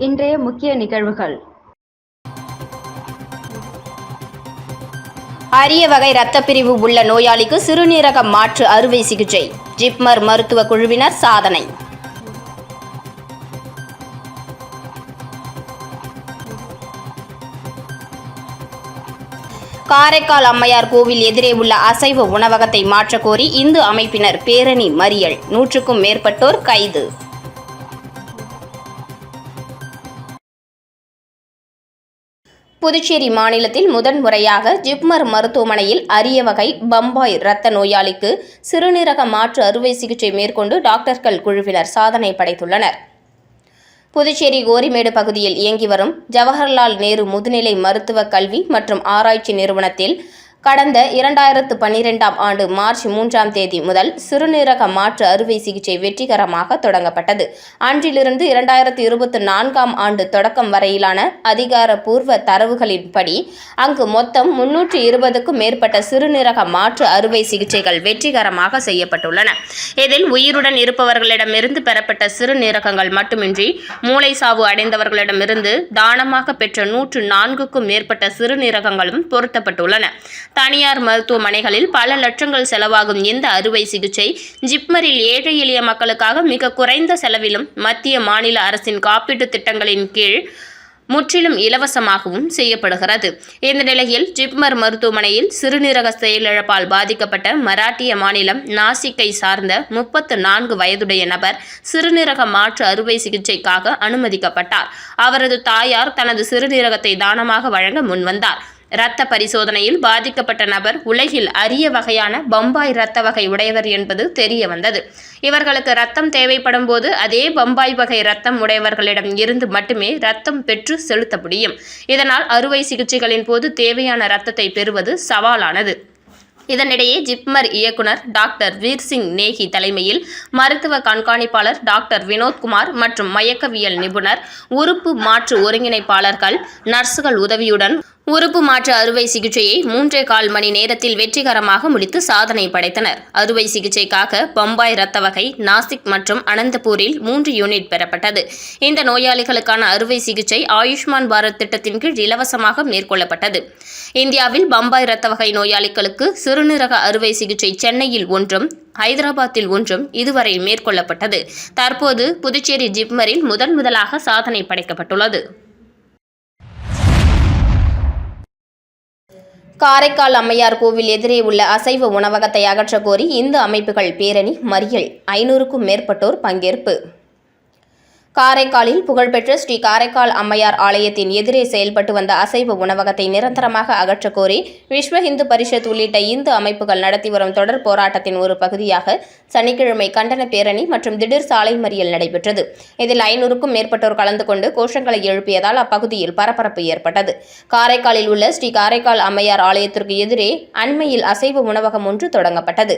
இன்றைய முக்கிய நிகழ்வுகள். அரிய வகை இரத்தப்பிரிவு உள்ள நோயாளிக்கு சிறுநீரக மாற்று அறுவை சிகிச்சை. ஜிப்மர் மருத்துவ குழுவினர் சாதனை. காரைக்கால் அம்மையார் கோவில் எதிரே உள்ள அசைவ உணவகத்தை மாற்றக்கோரி இந்து அமைப்பினர் பேரணி மறியல். 100க்கும் மேற்பட்டோர் கைது. புதுச்சேரி மாநிலத்தில் முதன்முறையாக ஜிப்மர் மருத்துவமனையில் அரிய வகை பம்பாய் இரத்த நோயாளிக்கு சிறுநீரக மாற்று அறுவை சிகிச்சை மேற்கொண்டு டாக்டர்கள் குழுவினர் சாதனை படைத்துள்ளனர். புதுச்சேரி கோரிமேடு பகுதியில் இயங்கி வரும் ஜவஹர்லால் நேரு முதுநிலை மருத்துவ கல்வி மற்றும் ஆராய்ச்சி நிறுவனத்தில் கடந்த 2012ஆம் ஆண்டு மார்ச் 3ஆம் தேதி முதல் சிறுநீரக மாற்று அறுவை சிகிச்சை வெற்றிகரமாக தொடங்கப்பட்டது. அன்றிலிருந்து 2024ஆம் ஆண்டு தொடக்கம் வரையிலான அதிகாரப்பூர்வ தரவுகளின்படி அங்கு மொத்தம் 320க்கும் மேற்பட்ட சிறுநீரக மாற்று அறுவை சிகிச்சைகள் வெற்றிகரமாக செய்யப்பட்டுள்ளன. இதில் உயிருடன் இருப்பவர்களிடமிருந்து பெறப்பட்ட சிறுநீரகங்கள் மட்டுமின்றி மூளை சாவு அடைந்தவர்களிடமிருந்து தானமாக பெற்ற 104க்கும் மேற்பட்ட சிறுநீரகங்களும் பொருத்தப்பட்டுள்ளன. தனியார் மருத்துவமனைகளில் பல லட்சங்கள் செலவாகும் இந்த அறுவை சிகிச்சை ஜிப்மரில் ஏழை எளிய மக்களுக்காக மிக குறைந்த செலவிலும் மத்திய மாநில அரசின் காப்பீட்டு திட்டங்களின் கீழ் முற்றிலும் இலவசமாகவும் செய்யப்படுகிறது. இந்த நிலையில் ஜிப்மர் மருத்துவமனையில் சிறுநீரக செயலிழப்பால் பாதிக்கப்பட்ட மராட்டிய மாநிலம் நாசிக்கை சார்ந்த 34 வயதுடைய நபர் சிறுநீரக மாற்று அறுவை சிகிச்சைக்காக அனுமதிக்கப்பட்டார். அவரது தாயார் தனது சிறுநீரகத்தை தானமாக வழங்க முன்வந்தார். இரத்த பரிசோதனையில் பாதிக்கப்பட்ட நபர் உலகில் அரிய வகையான பம்பாய் இரத்த வகை உடையவர் என்பது தெரிய வந்தது. இவர்களுக்கு இரத்தம் தேவைப்படும் போது அதே பம்பாய் வகை இரத்தம் உடையவர்களிடம் இருந்து மட்டுமே இரத்தம் பெற்று செலுத்த முடியும். இதனால் அறுவை சிகிச்சைகளின் போது தேவையான இரத்தத்தை பெறுவது சவாலானது. இதனிடையே ஜிப்மர் இயக்குனர் டாக்டர் வீர்சிங் நேகி தலைமையில் மருத்துவ கண்காணிப்பாளர் டாக்டர் வினோத்குமார் மற்றும் மயக்கவியல் நிபுணர் உறுப்பு மாற்று ஒருங்கிணைப்பாளர்கள் நர்சுகள் உதவியுடன் உறுப்பு மாற்று அறுவை சிகிச்சையை 3.25 மணி நேரத்தில் வெற்றிகரமாக முடித்து சாதனை படைத்தனர். அறுவை சிகிச்சைக்காக பம்பாய் இரத்த வகை நாசிக் மற்றும் அனந்தபூரில் 3 யூனிட் பெறப்பட்டது. இந்த நோயாளிகளுக்கான அறுவை சிகிச்சை ஆயுஷ்மான் பாரத் திட்டத்தின் கீழ் இலவசமாக மேற்கொள்ளப்பட்டது. இந்தியாவில் பம்பாய் இரத்த வகை நோயாளிகளுக்கு சிறுநீரக அறுவை சிகிச்சை சென்னையில் ஒன்றும் ஹைதராபாத்தில் ஒன்றும் இதுவரை மேற்கொள்ளப்பட்டது. தற்போது புதுச்சேரி ஜிப்மரில் முதலாக சாதனை படைக்கப்பட்டுள்ளது. காரைக்கால் அம்மையார் கோவில் எதிரே உள்ள அசைவ உணவகத்தை அகற்றக் கோரி இந்து அமைப்புகள் பேரணி மறியல். 500க்கும் மேற்பட்டோர் பங்கேற்பு. காரைக்காலில் புகழ்பெற்ற ஸ்ரீ காரைக்கால் அம்மையார் ஆலயத்தின் எதிரே செயல்பட்டு வந்த அசைவ உணவகத்தை நிரந்தரமாக அகற்றக் கோரி விஸ்வ இந்து பரிஷத் உள்ளிட்ட இந்து அமைப்புகள் நடத்தி வரும் தொடர் போராட்டத்தின் ஒரு பகுதியாக சனிக்கிழமை கண்டன பேரணி மற்றும் திடீர் சாலை மறியல் நடைபெற்றது. இதில் 500க்கும் மேற்பட்டோர் கலந்து கொண்டு கோஷங்களை எழுப்பியதால் அப்பகுதியில் பரபரப்பு ஏற்பட்டது. காரைக்காலில் உள்ள ஸ்ரீ காரைக்கால் அம்மையார் ஆலயத்திற்கு எதிரே அண்மையில் அசைவ உணவகம் ஒன்று தொடங்கப்பட்டது.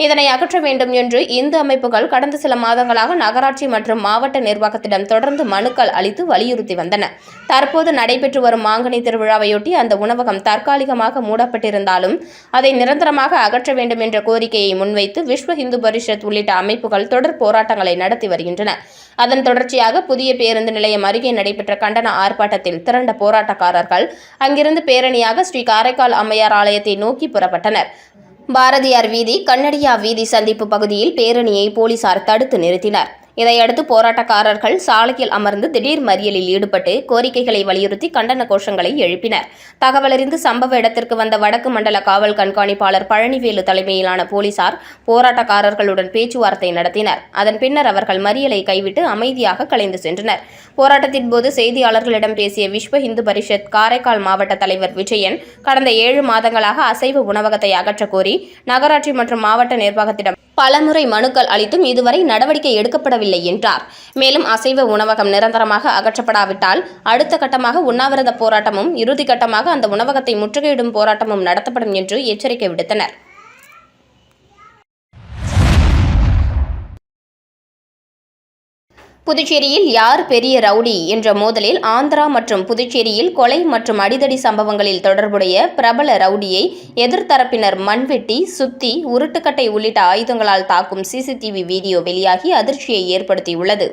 இதனை அகற்ற வேண்டும் என்று இந்து அமைப்புகள் கடந்த சில மாதங்களாக நகராட்சி மற்றும் மாவட்ட நிர்வாக தொடர்ந்து மனுக்கள் அளித்து வலியுறுத்தி வந்தன. தற்போது நடைபெற்று வரும் மாங்கனி திருவிழாவையொட்டி அந்த உணவகம் தற்காலிகமாக மூடப்பட்டிருந்தாலும் அதை நிரந்தரமாக அகற்ற வேண்டும் என்ற கோரிக்கையை முன்வைத்து விஸ்வ இந்து பரிஷத் உள்ளிட்ட அமைப்புகள் தொடர் போராட்டங்களை நடத்தி வருகின்றன. அதன் தொடர்ச்சியாக புதிய பேருந்து நிலையம் அருகே நடைபெற்ற கண்டன ஆர்ப்பாட்டத்தில் திரண்ட போராட்டக்காரர்கள் அங்கிருந்து பேரணியாக ஸ்ரீ காரைக்கால் அம்மையார் ஆலயத்தை நோக்கி புறப்பட்டனர். பாரதியார் வீதி கண்ணடியா வீதி சந்திப்பு பகுதியில் பேரணியை போலீசார் தடுத்து நிறுத்தினர். இதையடுத்து போராட்டக்காரர்கள் சாலையில் அமர்ந்து திடீர் மறியலில் ஈடுபட்டு கோரிக்கைகளை வலியுறுத்தி கண்டன கோஷங்களை எழுப்பினர். தகவலறிந்து சம்பவ இடத்திற்கு வந்த வடக்கு மண்டல காவல் கண்காணிப்பாளர் பழனிவேலு தலைமையிலான போலீசார் போராட்டக்காரர்களுடன் பேச்சுவார்த்தை நடத்தினர். அதன் பின்னர் அவர்கள் மறியலை கைவிட்டு அமைதியாக கலைந்து சென்றனர். போராட்டத்தின் போது செய்தியாளர்களிடம் பேசிய விஸ்வ இந்து பரிஷத் காரைக்கால் மாவட்ட தலைவர் விஜயன் கடந்த 7 மாதங்களாக அசைவ உணவகத்தை அகற்றக் கோரி நகராட்சி மற்றும் மாவட்ட நிர்வாகத்திடம் பலமுறை மனுக்கள் அளித்தும் இதுவரை நடவடிக்கை எடுக்கப்படவில்லை என்றார். மேலும் அசைவ உணவகம் நிரந்தரமாக அகற்றப்படாவிட்டால் அடுத்த கட்டமாக உண்ணாவிரத போராட்டமும் இறுதி கட்டமாக அந்த உணவகத்தை முற்றுகையிடும் போராட்டமும் நடத்தப்படும் என்று எச்சரிக்கை விடுத்தனர். புதுச்சேரியில் யார் பெரிய ரவுடி என்ற மோதலில் ஆந்திரா மற்றும் புதுச்சேரியில் கொலை மற்றும் அடிதடி சம்பவங்களில் தொடர்புடைய பிரபல ரவுடியை எதிர்த்தரப்பினர் மண்வெட்டி, சுத்தி, உருட்டுக்கட்டை உள்ளிட்ட ஆயுதங்களால் தாக்கும் சிசிடிவி வீடியோ வெளியாகி அதிர்ச்சியை ஏற்படுத்தியுள்ளது.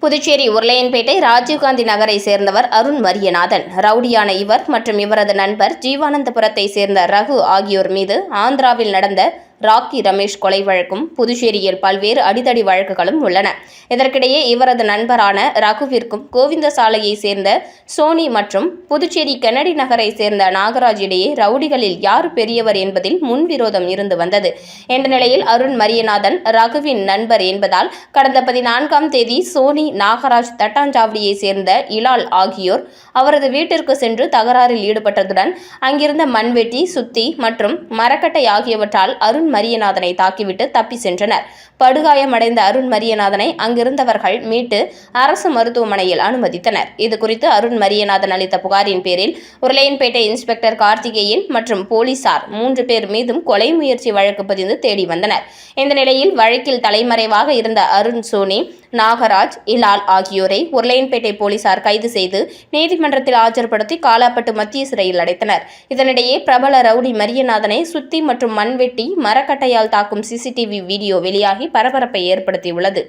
புதுச்சேரி உருளையன்பேட்டை ராஜீவ்காந்தி நகரை சேர்ந்தவர் அருண் மரியநாதன். ரவுடியான இவர் மற்றும் இவரது நண்பர் ஜீவானந்தபுரத்தை சேர்ந்த ரகு ஆகியோர் மீது ஆந்திராவில் நடந்த ராக்கி ரமேஷ் கொலை வழக்கும் புதுச்சேரியில் பல்வேறு அடிதடி வழக்குகளும் உள்ளன. இதற்கிடையே இவரது நண்பரான ரகுவிற்கும் கோவிந்தசாலையை சேர்ந்த சோனி மற்றும் புதுச்சேரி கென்னடி நகரை சேர்ந்த நாகராஜ் இடையே ரவுடிகளில் யார் பெரியவர் என்பதில் முன்விரோதம் இருந்து வந்தது. இந்த நிலையில் அருண் மரியநாதன் ரகுவின் நண்பர் என்பதால் கடந்த 14ஆம் தேதி சோனி, நாகராஜ், தட்டாஞ்சாவடியை சேர்ந்த இலால் ஆகியோர் அவரது வீட்டிற்கு சென்று தகராறில் ஈடுபட்டதுடன் அங்கிருந்த மண்வெட்டி, சுத்தி மற்றும் மரக்கட்டை ஆகியவற்றால் அருண் மரியநாதனை தாக்கிவிட்டு தப்பி சென்றனர். படுகாயமடைந்த அருண் மரியநாதனை அங்கிருந்தவர்கள் மீட்டு அரசு மருத்துவமனையில் அனுமதித்தனர். இதுகுறித்து அருண் மரியநாதன் அளித்த புகாரின் பேரில் உருளையன்பேட்டை இன்ஸ்பெக்டர் கார்த்திகேயன் மற்றும் போலீசார் 3 பேர் மீதும் கொலை முயற்சி வழக்கு பதிந்து தேடி வந்தனர். இந்த நிலையில் வழக்கில் தலைமறைவாக இருந்த அருண், சோனி, நாகராஜ், இலால் ஆகியோரை உருளையன்பேட்டை போலீசார் கைது செய்து நீதிமன்றத்தில் ஆஜர்படுத்தி காலாப்பட்டு மத்திய சிறையில் அடைத்தனர். இதனிடையே பிரபல ரவுடி மரியநாதனை சுத்தி மற்றும் மண்வெட்டி, மரக்கட்டையால் தாக்கும் சிசிடிவி வீடியோ வெளியாகி பரபரப்பை ஏற்படுத்தியுள்ளது.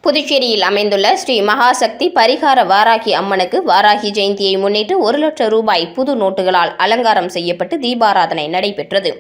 புதுச்சேரியில் அமைந்துள்ள ஸ்ரீ மகாசக்தி பரிகார வாராகி அம்மனுக்கு வாராகி ஜெயந்தியை முன்னிட்டு 1 லட்சம் ரூபாய் புது நோட்டுகளால் அலங்காரம் செய்யப்பட்டு தீபாராதனை நடைபெற்றது.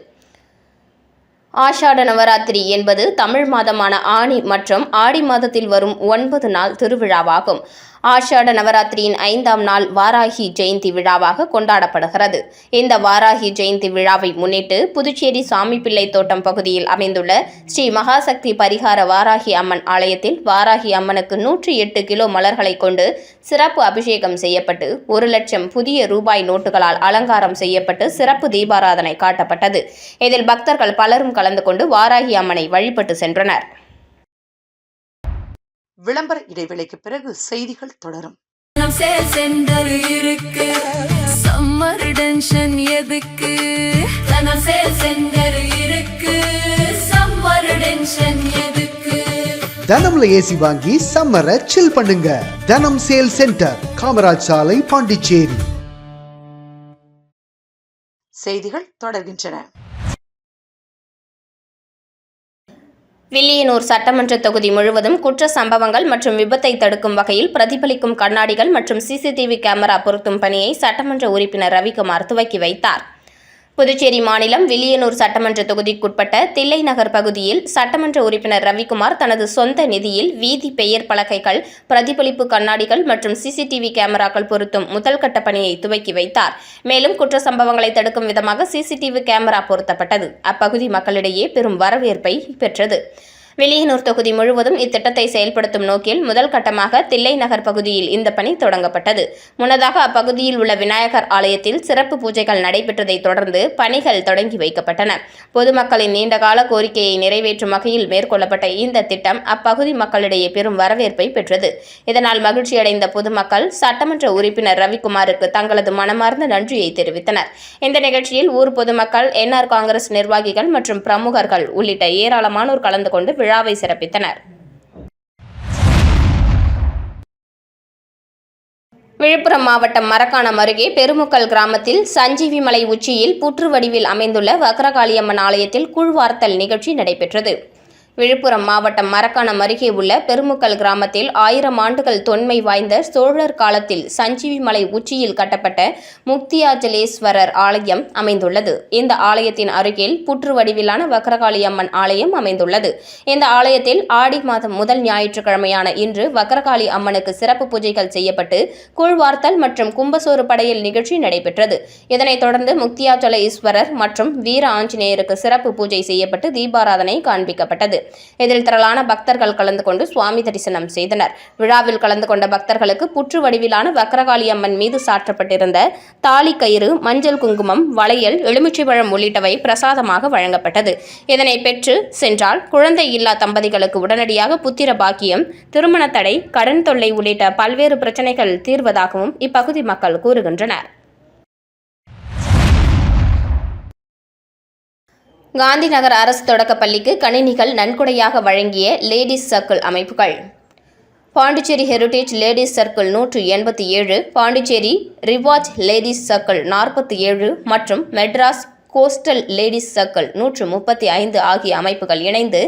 ஆஷாட நவராத்திரி என்பது தமிழ் மாதமான ஆனி மற்றும் ஆடி மாதத்தில் வரும் 9 நாள் திருவிழாவாகும். ஆஷாட நவராத்திரியின் 5ஆம் நாள் வாராகி ஜெயந்தி விழாவாக கொண்டாடப்படுகிறது. இந்த வாராகி ஜெயந்தி விழாவை முன்னிட்டு புதுச்சேரி சாமிப்பிள்ளை தோட்டம் பகுதியில் அமைந்துள்ள ஸ்ரீ மகாசக்தி பரிகார வாராகி அம்மன் ஆலயத்தில் வாராகி அம்மனுக்கு 108 கிலோ மலர்களை கொண்டு சிறப்பு அபிஷேகம் செய்யப்பட்டு 1 லட்சம் புதிய ரூபாய் நோட்டுகளால் அலங்காரம் செய்யப்பட்டு சிறப்பு தீபாராதனை காட்டப்பட்டது. இதில் பக்தர்கள் பலரும் கலந்து கொண்டு வாராகி அம்மனை வழிபட்டு சென்றனர். விளம்பர இடைவேளைக்கு பிறகு செய்திகள் தொடரும். தனம்ல ஏசி வாங்கி சம்மரை சில் பண்ணுங்க. தனம் சேல் சென்டர், காமராஜ் சாலை, பாண்டிச்சேரி. செய்திகள் தொடர்கின்றன. வில்லியனூர் சட்டமன்ற தொகுதி முழுவதும் குற்ற சம்பவங்கள் மற்றும் விபத்தை தடுக்கும் வகையில் பிரதிபலிக்கும் கண்ணாடிகள் மற்றும் சிசிடிவி கேமரா பொருத்தும் பணியை சட்டமன்ற உறுப்பினர் ரவிக்குமார் துவக்கி வைத்தார். புதுச்சேரி மாநிலம் வில்லியனூர் சட்டமன்ற தொகுதிக்குட்பட்ட தில்லை நகர் பகுதியில் சட்டமன்ற உறுப்பினர் ரவிக்குமார் தனது சொந்த நிதியில் வீதி பெயர் பலகைகள், பிரதிபலிப்பு கண்ணாடிகள் மற்றும் சிசிடிவி கேமராக்கள் பொருத்தும் முதல் கட்ட பணியை துவக்கி வைத்தார். மேலும் குற்ற சம்பவங்களை தடுக்கும் விதமாக சிசிடிவி கேமரா பொருத்தப்பட்டது. அப்பகுதி மக்களிடையே பெரும் வரவேற்பை பெற்றது. வில்லியனூர் தொகுதி முழுவதும் இத்திட்டத்தை செயல்படுத்தும் நோக்கில் முதல் கட்டமாக தில்லை நகர் பகுதியில் இந்த பணி தொடங்கப்பட்டது. முன்னதாக அப்பகுதியில் உள்ள விநாயகர் ஆலயத்தில் சிறப்பு பூஜைகள் நடைபெற்றதைத் தொடர்ந்து பணிகள் தொடங்கி வைக்கப்பட்டன. பொதுமக்களின் நீண்டகால கோரிக்கையை நிறைவேற்றும் வகையில் மேற்கொள்ளப்பட்ட இந்த திட்டம் அப்பகுதி மக்களிடையே பெரும் வரவேற்பை பெற்றது. இதனால் மகிழ்ச்சியடைந்த பொதுமக்கள் சட்டமன்ற உறுப்பினர் ரவிக்குமாருக்கு தங்களது மனமார்ந்த நன்றியை தெரிவித்தனர். இந்த நிகழ்ச்சியில் ஊர் பொதுமக்கள், NR காங்கிரஸ் நிர்வாகிகள் மற்றும் பிரமுகர்கள் உள்ளிட்ட ஏராளமானோர் கலந்து கொண்டு விழாவை சிறப்பித்தனர். விழுப்புரம் மாவட்டம் மரக்காணம் அருகே பெருமுக்கல் கிராமத்தில் சஞ்சீவி மலை உச்சியில் புற்று வடிவில் அமைந்துள்ள வக்ரகாளியம்மன் ஆலயத்தில் கூழ்வார்த்தல் நிகழ்ச்சி நடைபெற்றது. விழுப்புரம் மாவட்டம் மரக்காணம் அருகே உள்ள பெருமுக்கல் கிராமத்தில் 1000 ஆண்டுகள் தொன்மை வாய்ந்த சோழர் காலத்தில் சஞ்சீவி மலை உச்சியில் கட்டப்பட்ட முக்தியாஜலேஸ்வரர் ஆலயம் அமைந்துள்ளது. இந்த ஆலயத்தின் அருகில் புற்று வடிவிலான வக்ரகாளியம்மன் ஆலயம் அமைந்துள்ளது. இந்த ஆலயத்தில் ஆடி மாதம் முதல் ஞாயிற்றுக்கிழமையான இன்று வக்ரகாளி அம்மனுக்கு சிறப்பு பூஜைகள் செய்யப்பட்டு கூழ்வார்த்தல் மற்றும் கும்பசோறு படையல் நிகழ்ச்சி நடைபெற்றது. இதனைத் தொடர்ந்து முக்தியாஜலேஸ்வரர் மற்றும் வீர ஆஞ்சநேயருக்கு சிறப்பு பூஜை செய்யப்பட்டு தீபாராதனை காண்பிக்கப்பட்டது. இதில் திரளான பக்தர்கள் கலந்து கொண்டு சுவாமி தரிசனம் செய்தனர். விழாவில் கலந்து கொண்ட பக்தர்களுக்கு புற்று வடிவிலான வக்ரகாளி அம்மன் மீது சாற்றப்பட்டிருந்த தாலி கயிறு, மஞ்சள் குங்குமம், வளையல், எலுமிச்சைப்பழம் உள்ளிட்டவை பிரசாதமாக வழங்கப்பட்டது. இதனை பெற்று சென்றால் குழந்தை இல்லா தம்பதிகளுக்கு உடனடியாக புத்திர பாக்கியம், திருமண தடை, கடன் தொல்லை உள்ளிட்ட பல்வேறு பிரச்சனைகள் தீர்வதாகவும் இப்பகுதி மக்கள் கூறுகின்றனர். காந்திநகர் அரசு தொடக்கப்பள்ளிக்கு கணினிகள் நன்கொடையாக வழங்கிய லேடிஸ் சர்க்கிள் அமைப்புகள். Pondicherry heritage ladies circle 187, Pondicherry Riwaaj ladies circle 47 மற்றும் மெட்ராஸ் கோஸ்டல் லேடிஸ் சர்க்கிள் 135 ஆகிய அமைப்புகள் இணைந்து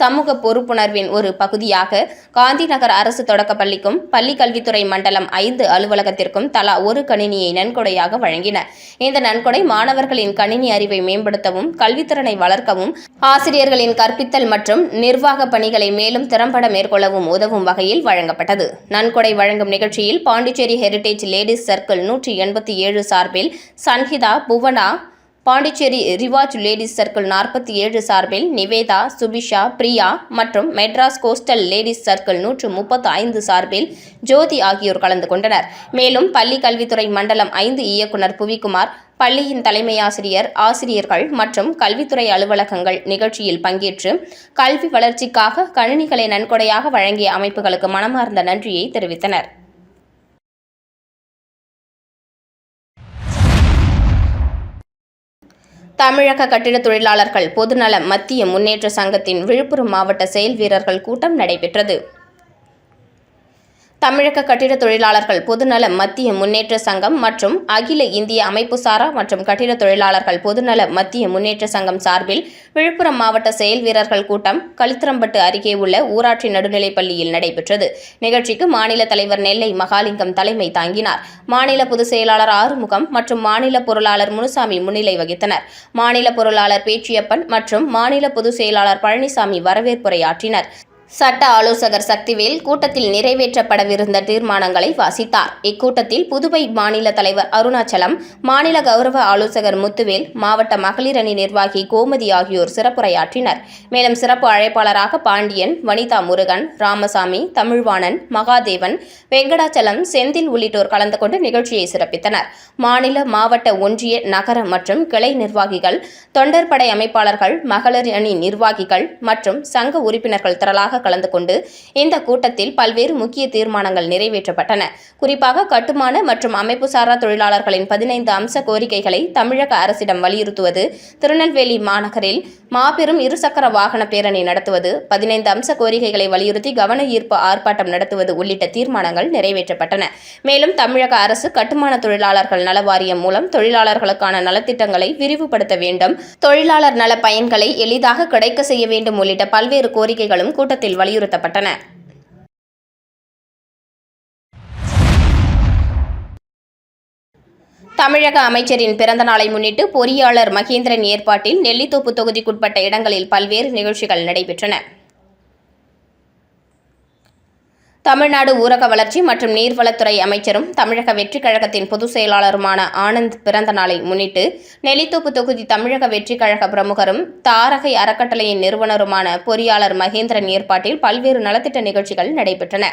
சமூக பொறுப்புணர்வின் ஒரு பகுதியாக காந்திநகர் அரசு தொடக்கப்பள்ளிக்கும் பள்ளி கல்வித்துறை மண்டலம் 5 அலுவலகத்திற்கும் தலா ஒரு கணினியை நன்கொடையாக வழங்கின. இந்த நன்கொடை மாணவர்களின் கணினி அறிவை மேம்படுத்தவும் கல்வித்திறனை வளர்க்கவும் ஆசிரியர்களின் கற்பித்தல் மற்றும் நிர்வாக பணிகளை மேலும் திறம்பட மேற்கொள்ளவும் உதவும் வகையில் வழங்கப்பட்டது. நன்கொடை வழங்கும் நிகழ்ச்சியில் பாண்டிச்சேரி ஹெரிடேஜ் லேடிஸ் சர்க்கிள் 187 சார்பில் சன்ஹிதா, புவனா, பாண்டிச்சேரி ரிவாஜ் லேடிஸ் சர்க்கிள் 47 சார்பில் நிவேதா, சுபிஷா, பிரியா மற்றும் மெட்ராஸ் கோஸ்டல் லேடிஸ் சர்க்கிள் 135 சார்பில் ஜோதி ஆகியோர் கலந்து கொண்டனர். மேலும் பள்ளி கல்வித்துறை மண்டலம் 5 இயக்குநர் புவிக்குமார், பள்ளியின் தலைமை ஆசிரியர், ஆசிரியர்கள் மற்றும் கல்வித்துறை அலுவலகங்கள் நிகழ்ச்சியில் பங்கேற்று கல்வி வளர்ச்சிக்காக கணினிகளை நன்கொடையாக வழங்கிய அமைப்புகளுக்கு மனமார்ந்த நன்றியை தெரிவித்தனர். தமிழக கட்டிடத் தொழிலாளர்கள் பொதுநல மத்திய முன்னேற்ற சங்கத்தின் விழுப்புரம் மாவட்ட செயல் வீரர்கள் கூட்டம் நடைபெற்றது. தமிழக கட்டிடத் தொழிலாளர்கள் பொதுநல மத்திய முன்னேற்ற சங்கம் மற்றும் அகில இந்திய அமைப்புசாரா மற்றும் கட்டிடத் தொழிலாளர்கள் பொதுநல மத்திய முன்னேற்ற சங்கம் சார்பில் விழுப்புரம் மாவட்ட செயல் வீரர்கள் கூட்டம் களித்திரம்பட்டு அருகே உள்ள ஊராட்சி நடுநிலைப்பள்ளியில் நடைபெற்றது. நிகழ்ச்சிக்கு மாநில தலைவர் நெல்லை மகாலிங்கம் தலைமை தாங்கினார். மாநில பொதுச் செயலாளர் ஆறுமுகம் மற்றும் மாநில பொருளாளர் முனுசாமி முன்னிலை வகித்தனர். மாநில பொருளாளர் பேச்சியப்பன் மற்றும் மாநில பொதுச் செயலாளர் பழனிசாமி வரவேற்புரையாற்றினர். சட்ட ஆலோசகர் சக்திவேல் கூட்டத்தில் நிறைவேற்றப்படவிருந்த தீர்மானங்களை வாசித்தார். இக்கூட்டத்தில் புதுவை மாநில தலைவர் அருணாச்சலம், மாநில கௌரவ ஆலோசகர் முத்துவேல், மாவட்ட மகளிர் அணி நிர்வாகி கோமதி ஆகியோர் சிறப்புரையாற்றினர். மேலும் சிறப்பு அழைப்பாளராக பாண்டியன், வனிதா முருகன், ராமசாமி, தமிழ்வாணன், மகாதேவன், வெங்கடாச்சலம், செந்தில் உள்ளிட்டோர் கலந்து கொண்டு நிகழ்ச்சியை சிறப்பித்தனர். மாநில, மாவட்ட, ஒன்றிய, நகர மற்றும் கிளை நிர்வாகிகள், தொண்டர்படை அமைப்பாளர்கள், மகளிர் அணி நிர்வாகிகள் மற்றும் சங்க உறுப்பினர்கள் திரளாக கலந்து கொண்டு இந்த கூட்டத்தில் பல்வேறு முக்கிய தீர்மானங்கள் நிறைவேற்றப்பட்டன. குறிப்பாக கட்டுமான மற்றும் அமைப்புசாரா தொழிலாளர்களின் 15 அம்ச கோரிக்கைகளை தமிழக அரசிடம் வலியுறுத்துவது, திருநெல்வேலி மாநகரில் மாபெரும் இருசக்கர வாகன பேரணி நடத்துவது, 15 அம்ச கோரிக்கைகளை வலியுறுத்தி கவன ஈர்ப்பு ஆர்ப்பாட்டம் நடத்துவது உள்ளிட்ட தீர்மானங்கள் நிறைவேற்றப்பட்டன. மேலும் தமிழக அரசு கட்டுமான தொழிலாளர்கள் நல வாரியம் மூலம் தொழிலாளர்களுக்கான நலத்திட்டங்களை விரிவுபடுத்த வேண்டும், தொழிலாளர் நல பயன்களை எளிதாக கிடைக்க செய்ய வேண்டும் உள்ளிட்ட பல்வேறு கோரிக்கைகளும் கூட்டத்தில் வலியுறுத்தப்பட்டன. தமிழக அமைச்சரின் பிறந்த நாளை முன்னிட்டு பொறியாளர் மகேந்திரன் ஏற்பாட்டில் நெல்லித்தோப்பு தொகுதிக்குட்பட்ட இடங்களில் பல்வேறு நிகழ்ச்சிகள் நடைபெற்றன. தமிழ்நாடு ஊரக வளர்ச்சி மற்றும் நீர்வளத்துறை அமைச்சரும் தமிழக வெற்றிக் கழகத்தின் பொதுச் செயலாளருமான ஆனந்த் பிறந்த நாளை முன்னிட்டு நெல்லித்தோப்பு தொகுதி தமிழக வெற்றிக் கழக பிரமுகரும் தாரகை அறக்கட்டளையின் நிறுவனருமான பொறியாளர் மகேந்திரன் ஏற்பாட்டில் பல்வேறு நலத்திட்ட நிகழ்ச்சிகள் நடைபெற்றன.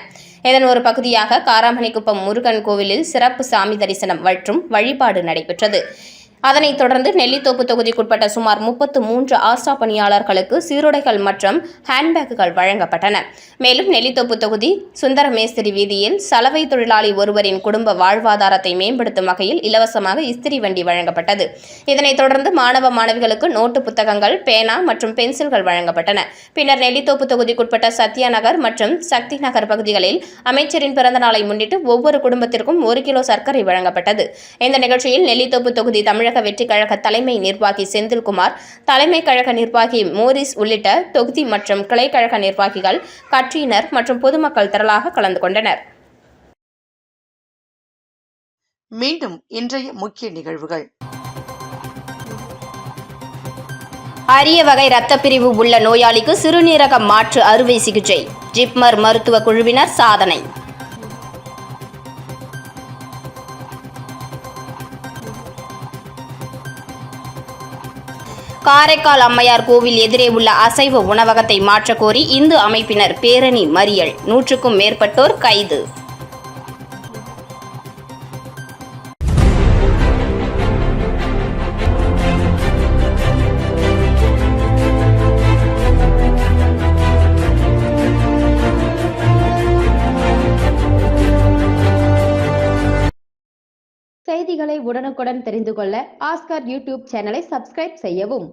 இதன் ஒரு பகுதியாக காராமணிக்குப்பம் முருகன் கோவிலில் சிறப்பு சாமி தரிசனம் மற்றும் வழிபாடு நடைபெற்றது. அதனைத் தொடர்ந்து நெல்லித்தோப்பு தொகுதிக்குட்பட்ட சுமார் 33 ஆசா பணியாளர்களுக்கு சீருடைகள் மற்றும் ஹேண்ட்பேக்குகள் வழங்கப்பட்டன. மேலும் நெல்லித்தோப்பு தொகுதி சுந்தரமேஸ்திரி வீதியில் சலவை தொழிலாளி ஒருவரின் குடும்ப வாழ்வாதாரத்தை மேம்படுத்தும் வகையில் இலவசமாக இஸ்திரி வண்டி வழங்கப்பட்டது. இதனைத் தொடர்ந்து மாணவ மாணவிகளுக்கு நோட்டு புத்தகங்கள், பேனா மற்றும் பென்சில்கள் வழங்கப்பட்டன. பின்னர் நெல்லித்தோப்பு தொகுதிக்குட்பட்ட சத்யா நகர் மற்றும் சக்தி நகர் பகுதிகளில் அமைச்சரின் பிறந்த நாளை முன்னிட்டு ஒவ்வொரு குடும்பத்திற்கும் 1 கிலோ சர்க்கரை வழங்கப்பட்டது. இந்த நிகழ்ச்சியில் நெல்லித்தோப்பு தொகுதி தமிழக வெற்றிக் கழக தலைமை நிர்வாகி செந்தில்குமார், தலைமை கழக நிர்வாகி மோரிஸ் உள்ளிட்ட தொகுதி மற்றும் கிளை கழக நிர்வாகிகள், கட்சியினர் மற்றும் பொதுமக்கள் திரளாக கலந்து கொண்டனர். மீண்டும் இன்றைய முக்கிய நிகழ்வுகள். அரிய வகை இரத்த பிரிவு உள்ள நோயாளிக்கு சிறுநீரக மாற்று அறுவை சிகிச்சை, ஜிப்மர் மருத்துவ குழுவினர் சாதனை. காரைக்கால் அம்மையார் கோவில் எதிரே உள்ள அசைவ உணவகத்தை மாற்றக்கோரி இந்து அமைப்பினர் பேரணி மறியல், 100க்கும் மேற்பட்டோர் கைது. செய்திகளை உடனுக்குடன் தெரிந்து கொள்ள ஆஸ்கார் யூடியூப் சேனலை சப்ஸ்கிரைப் செய்யவும்.